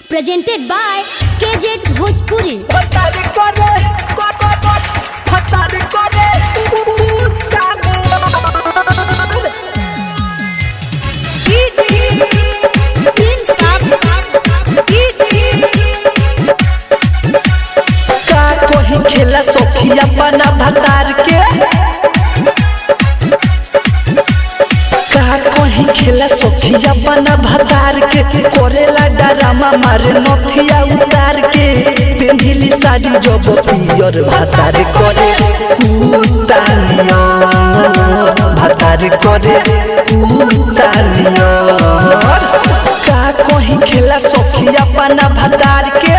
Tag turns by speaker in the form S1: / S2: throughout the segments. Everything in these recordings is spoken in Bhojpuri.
S1: presented by KZ Bhojpuri.
S2: खेला सोखिया बना भतार के कहीं खेला सोखिया बना भतार के कोरेला डरामा मारे नथिया उतार के पेंढिली साड़ी जब पियर भतार करे कुतानिया भतार करे कुतानिया कहीं खेला सोखिया बना भतार के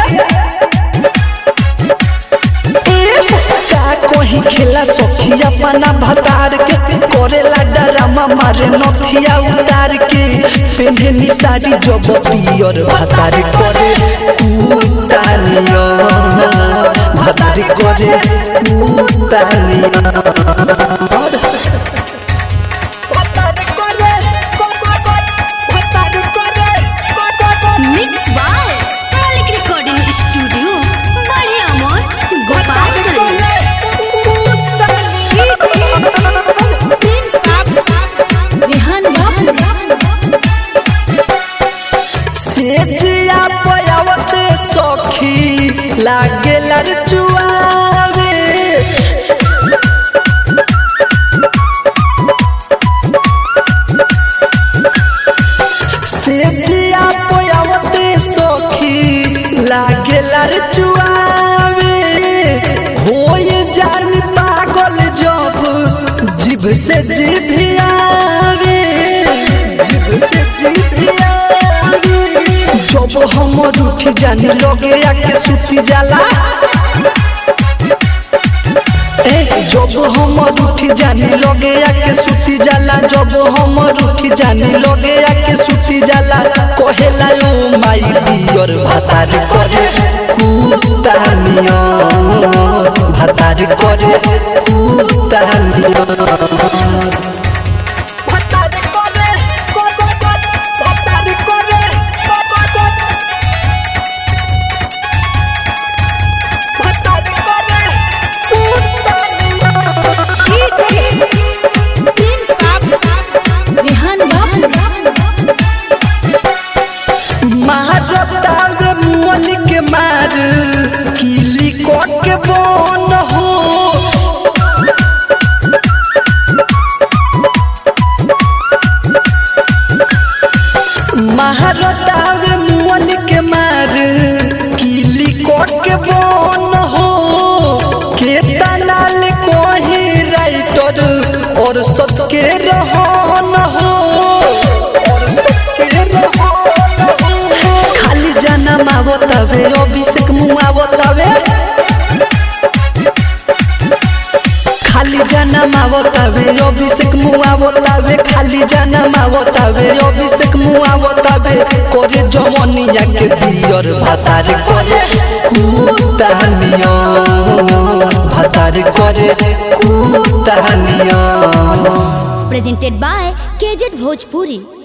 S2: कहीं खेला सखिया बना भतार के कोरेला डरामा मारे नथिया उतार के पेंढेनी साड़ी जब पियर भतार करे कुतानिया भतार करे कुतानिया
S1: Mixed by Malik Recording Studio, Bade Amor, Gopalganj.
S2: सेजिया पयावते सखी लागे लड़चुआवे सेजिया पयावते सखी लागे लड़चुआवे होए जान पागल जब जिभ से जिभियावे जिभ से जिभियावे जब हम उठी जाने लगे आके सुती जाला जब हम उठी जाने लगे आके सुती जाला जब हम उठी जाने लगे आके सुती जाला कहेला ओ माई डियर भतार करे कुतानिया भतार करे कुतानिया महारतावे मोली के मार किली के बन हो महारतावे मोली के मार किली के बन हो केतना ले कोही राइटर और सत के रहन हो और सत के रहन खाली जन्म आवतावे अभिषेक मुआवतावे खाली जन्म आवतावे अभिषेक मुआवतावे खाली जन्म आवतावे अभिषेक मुआवतावे करे जवनिया के दियर भतार करे कुतानिया भतार करे कुतानिया
S1: Presented by KZ Bhojpuri.